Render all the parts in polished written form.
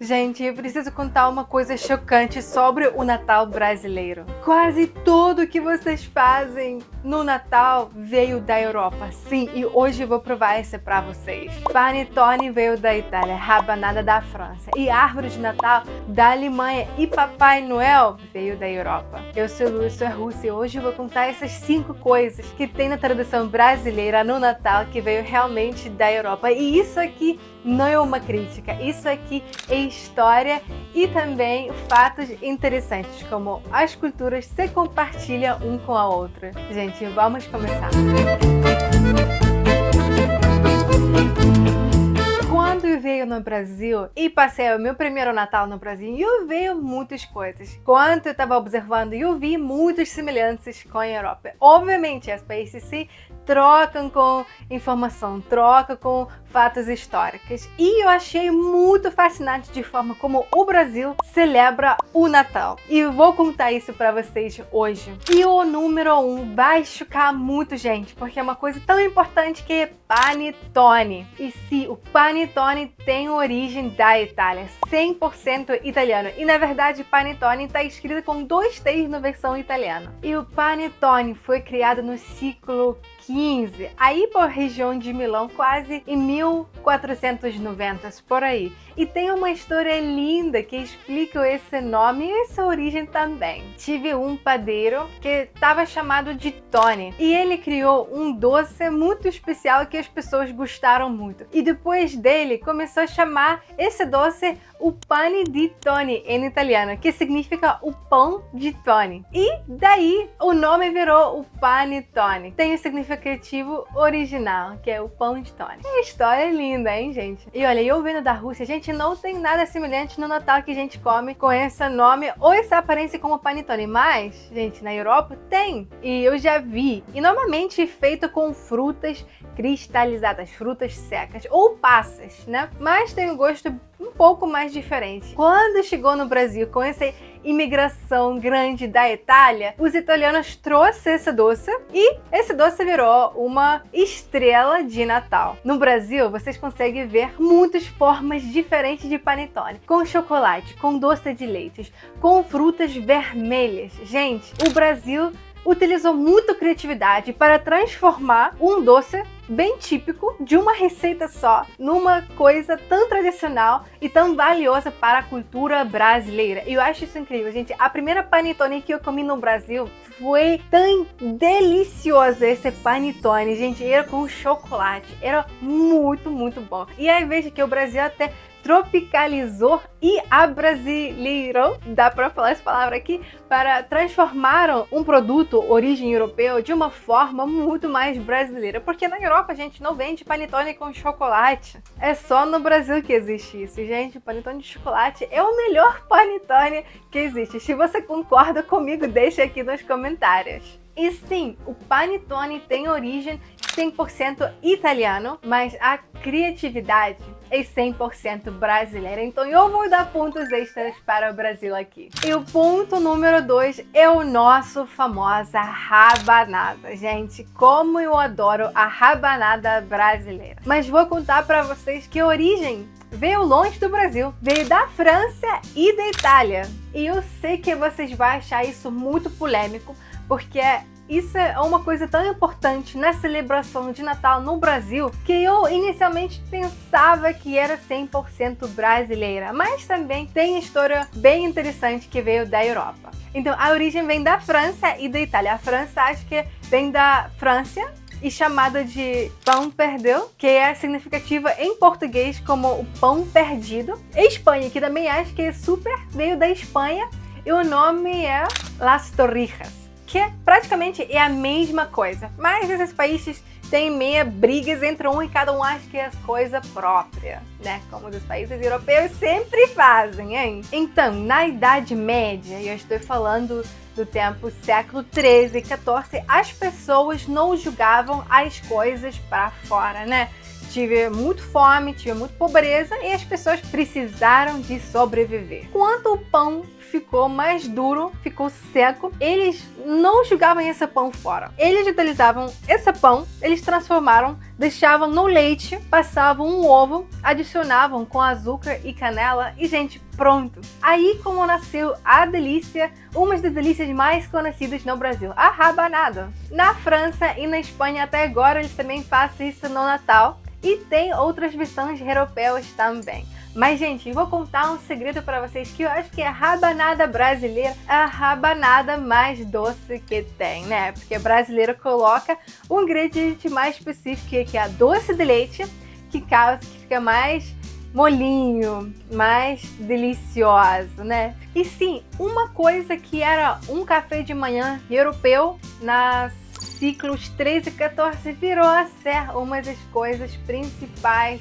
Gente, eu preciso contar uma coisa chocante sobre o Natal brasileiro. Quase tudo que vocês fazem no Natal veio da Europa. Sim, e hoje eu vou provar isso pra vocês. Panettone veio da Itália, rabanada da França e árvore de Natal da Alemanha e Papai Noel veio da Europa. Eu sou Lu, sou russa e hoje eu vou contar essas 5 coisas que tem na tradição brasileira no Natal que veio realmente da Europa. E isso aqui não é uma crítica, isso aqui é história e também fatos interessantes, como as culturas se compartilham um com a outra. Gente, vamos começar! Quando eu veio no Brasil e passei o meu primeiro Natal no Brasil, eu vi muitas coisas. Quando eu estava observando, eu vi muitas semelhanças com a Europa. Obviamente, os países se trocam com informação, trocam com fatos históricos. E eu achei muito fascinante de forma como o Brasil celebra o Natal. E eu vou contar isso para vocês hoje. E o número 1 vai chocar muito, gente, porque é uma coisa tão importante que é panettone. E sim, o panettone tem origem da Itália, 100% italiano. E na verdade, panettone está escrito com 2 T's na versão italiana. E o panettone foi criado no século XV, aí por região de Milão, quase em 1490, por aí. E tem uma história linda que explica esse nome e essa origem também. Tive um padeiro que estava chamado de Tony e ele criou um doce muito especial que as pessoas gostaram muito. E depois dele começou a chamar esse doce o pane di Tony em italiano, que significa o pão de Tony. E daí o nome virou o panettone. Tem o significativo original, que é o pão de Tony. Que história linda, hein, gente? E olha, eu vendo da Rússia, gente, não tem nada semelhante no Natal que a gente come com esse nome ou essa aparência como panettone. Mas, gente, na Europa tem. E eu já vi. E normalmente feito com frutas cristalizadas, frutas secas ou passas, né? Mas tem um gosto um pouco mais diferente. Quando chegou no Brasil com essa imigração grande da Itália, os italianos trouxeram esse doce e esse doce virou uma estrela de Natal. No Brasil, vocês conseguem ver muitas formas diferentes de panettone, com chocolate, com doce de leite, com frutas vermelhas. Gente, o Brasil utilizou muita criatividade para transformar um doce bem típico de uma receita só numa coisa tão tradicional e tão valiosa para a cultura brasileira. E eu acho isso incrível, gente. A primeira panettone que eu comi no Brasil foi tão deliciosa, esse panettone, gente. Era com chocolate, era muito, muito bom. E aí veja que o Brasil até tropicalizou e abrasileirou, dá pra falar essa palavra aqui, para transformar um produto origem europeu de uma forma muito mais brasileira, porque na Europa a gente não vende panetone com chocolate, é só no Brasil que existe isso, gente. O panetone de chocolate é o melhor panetone que existe. Se você concorda comigo, deixa aqui nos comentários. E sim, o panettone tem origem 100% italiano, mas a criatividade é 100% brasileira. Então eu vou dar pontos extras para o Brasil aqui. E o ponto número 2 é o nosso famosa rabanada. Gente, como eu adoro a rabanada brasileira. Mas vou contar para vocês que a origem veio longe do Brasil, veio da França e da Itália. E eu sei que vocês vão achar isso muito polêmico, porque isso é uma coisa tão importante na celebração de Natal no Brasil que eu inicialmente pensava que era 100% brasileira, mas também tem história bem interessante que veio da Europa. Então a origem vem da França e da Itália. A França acho que vem da França e chamada de pão perdeu, que é significativa em português como o pão perdido. A Espanha, que também acho que veio da Espanha, e o nome é Las Torrijas, que praticamente é a mesma coisa, mas esses países têm meia brigas entre um e cada um acha que é coisa própria, né? Como os países europeus sempre fazem, hein? Então, na Idade Média, e eu estou falando do tempo século 13 e 14, as pessoas não julgavam as coisas para fora, né? tive muito fome, tive muito pobreza e as pessoas precisaram de sobreviver. Quanto o pão ficou mais duro, ficou seco, eles não jogavam esse pão fora. Eles utilizavam esse pão, eles transformaram, deixavam no leite, passavam um ovo, adicionavam com açúcar e canela e, gente, pronto. Aí como nasceu a delícia, uma das delícias mais conhecidas no Brasil, a rabanada. Na França e na Espanha até agora eles também fazem isso no Natal e tem outras versões europeias também. Mas, gente, eu vou contar um segredo para vocês que eu acho que a rabanada brasileira é a rabanada mais doce que tem, né? Porque brasileiro coloca um ingrediente mais específico, que é a doce de leite, que causa que fica mais molinho, mais delicioso, né? E sim, uma coisa que era um café de manhã europeu nas ciclos 13 e 14 virou a ser uma das coisas principais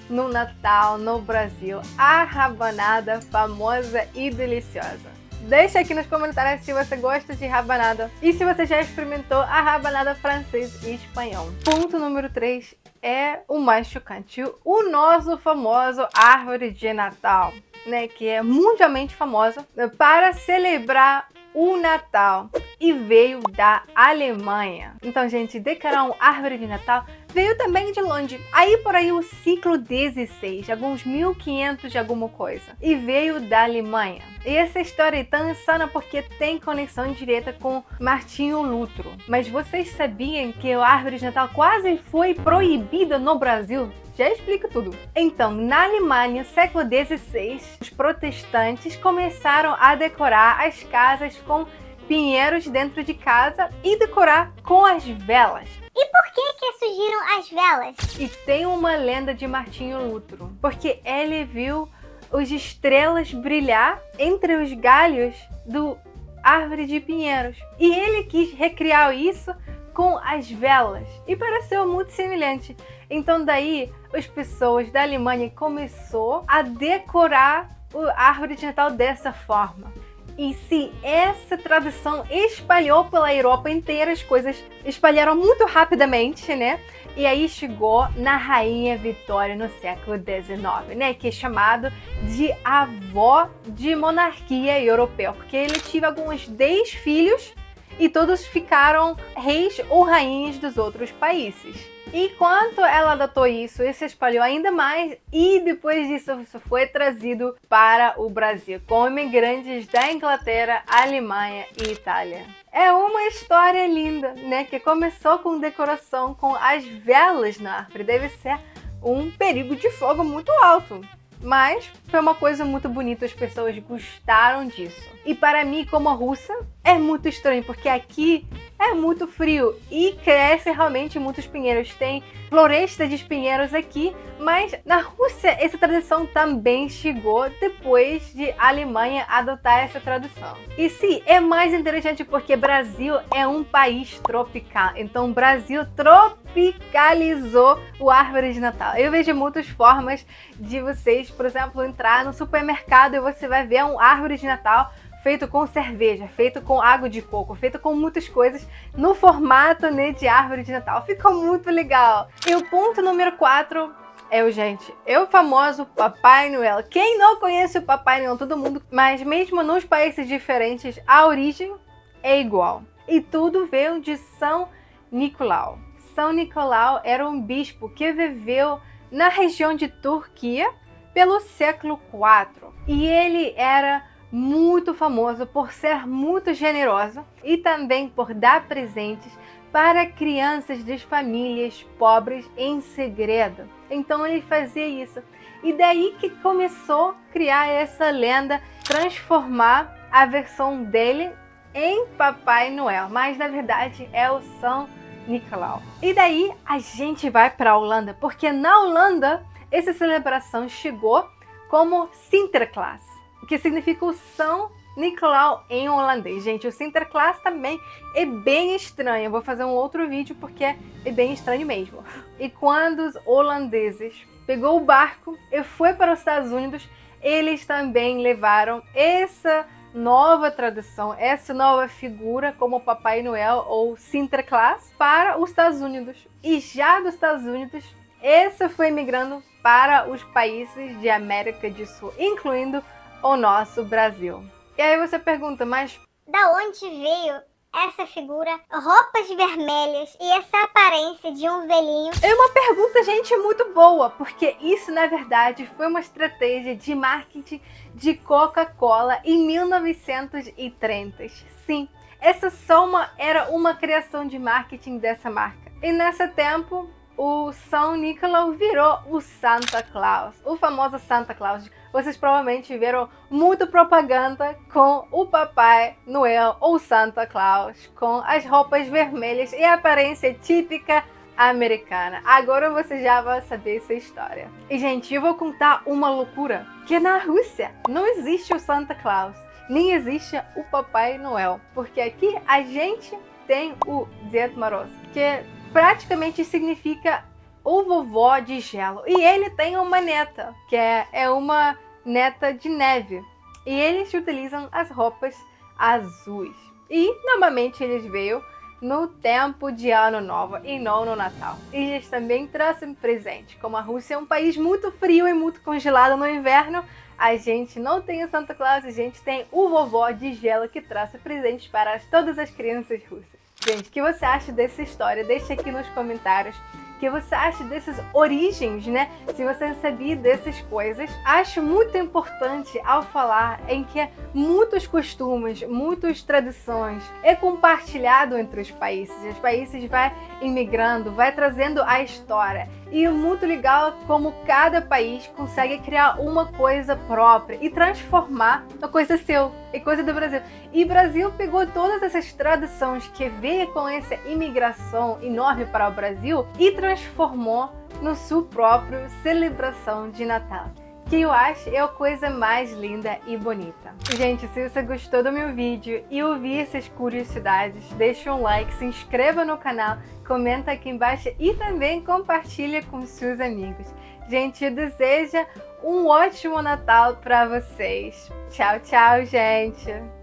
no Natal no Brasil, a rabanada famosa e deliciosa. Deixa aqui nos comentários se você gosta de rabanada e se você já experimentou a rabanada francês e espanhol. Ponto número 3 é o mais chocante, o nosso famoso árvore de Natal, né, que é mundialmente famosa para celebrar o Natal e veio da Alemanha. Então, gente, decorar uma árvore de Natal veio também de longe. Aí por aí o ciclo 16, alguns 1500 de alguma coisa. E veio da Alemanha. E essa história é tão insana porque tem conexão direta com Martinho Lutero. Mas vocês sabiam que a árvore de Natal quase foi proibida no Brasil? Já explico tudo. Então, na Alemanha, século XVI, os protestantes começaram a decorar as casas com pinheiros dentro de casa e decorar com as velas. E por que surgiram as velas? E tem uma lenda de Martinho Lutero, porque ele viu as estrelas brilhar entre os galhos do árvore de pinheiros. E ele quis recriar isso com as velas. E pareceu muito semelhante. Então daí, as pessoas da Alemanha começou a decorar a árvore de Natal dessa forma. E sim, essa tradição espalhou pela Europa inteira, as coisas espalharam muito rapidamente, né? E aí chegou na Rainha Vitória no século XIX, né? Que é chamado de avó de monarquia europeia, porque ele teve alguns 10 filhos e todos ficaram reis ou rainhas dos outros países. E quando ela adotou isso, se espalhou ainda mais e depois disso isso foi trazido para o Brasil com imigrantes da Inglaterra, Alemanha e Itália. É uma história linda, né? Que começou com decoração com as velas na árvore. Deve ser um perigo de fogo muito alto. Mas foi uma coisa muito bonita, as pessoas gostaram disso. E para mim, como russa, é muito estranho, porque aqui é muito frio e cresce realmente muitos pinheiros. Tem floresta de espinheiros aqui, mas na Rússia essa tradição também chegou depois de a Alemanha adotar essa tradição. E sim, é mais interessante porque Brasil é um país tropical, então o Brasil tropicalizou o árvore de Natal. Eu vejo muitas formas de vocês, por exemplo, entrar no supermercado e você vai ver uma árvore de Natal feito com cerveja, feito com água de coco, feito com muitas coisas no formato, né, de árvore de Natal. Ficou muito legal. E o ponto número 4 é o famoso Papai Noel. Quem não conhece o Papai Noel? Todo mundo. Mas mesmo nos países diferentes, a origem é igual. E tudo veio de São Nicolau. São Nicolau era um bispo que viveu na região de Turquia pelo século IV. E ele era muito famoso por ser muito generoso e também por dar presentes para crianças das famílias pobres em segredo. Então ele fazia isso. E daí que começou a criar essa lenda, transformar a versão dele em Papai Noel. Mas na verdade é o São Nicolau. E daí a gente vai para a Holanda, porque na Holanda essa celebração chegou como Sinterklaas, que significa o São Nicolau em holandês. Gente, o Sinterklaas também é bem estranho. Eu vou fazer um outro vídeo porque é bem estranho mesmo. E quando os holandeses pegou o barco e foi para os Estados Unidos, eles também levaram essa nova tradição, essa nova figura como Papai Noel ou Sinterklaas para os Estados Unidos. E já dos Estados Unidos, esse foi migrando para os países de América do Sul, incluindo o nosso Brasil. E aí você pergunta, mas Da onde veio essa figura, roupas vermelhas e essa aparência de um velhinho? é uma pergunta, gente, muito boa, porque isso, na verdade, foi uma estratégia de marketing de Coca-Cola em 1930. Sim, essa soma era uma criação de marketing dessa marca. E nesse tempo, o São Nicolau virou o Santa Claus, o famoso Santa Claus. Vocês provavelmente viram muito propaganda com o Papai Noel ou Santa Claus, com as roupas vermelhas e a aparência típica americana. Agora você já vai saber essa história. E, gente, eu vou contar uma loucura, que na Rússia não existe o Santa Claus, nem existe o Papai Noel, porque aqui a gente tem o Ded Moroz, que praticamente significa o vovó de gelo. E ele tem uma neta, que é uma neta de neve. E eles utilizam as roupas azuis. E, normalmente, eles veio no tempo de Ano Novo e não no Natal. E eles também trazem presente. Como a Rússia é um país muito frio e muito congelado no inverno, a gente não tem o Santa Claus, a gente tem o vovó de gelo que traz presentes para todas as crianças russas. Gente, o que você acha dessa história? Deixa aqui nos comentários. O que você acha dessas origens, né? Se você sabia dessas coisas. Acho muito importante ao falar em que muitos costumes, muitas tradições é compartilhado entre os países. Os países vai imigrando, vai trazendo a história. E é muito legal como cada país consegue criar uma coisa própria e transformar uma coisa seu e coisa do Brasil. E o Brasil pegou todas essas tradições que veio com essa imigração enorme para o Brasil e transformou no sua própria celebração de Natal, que eu acho é a coisa mais linda e bonita. Gente, se você gostou do meu vídeo e ouviu essas curiosidades, deixa um like, se inscreva no canal, comenta aqui embaixo e também compartilha com seus amigos. Gente, eu desejo um ótimo Natal para vocês. Tchau, tchau, gente!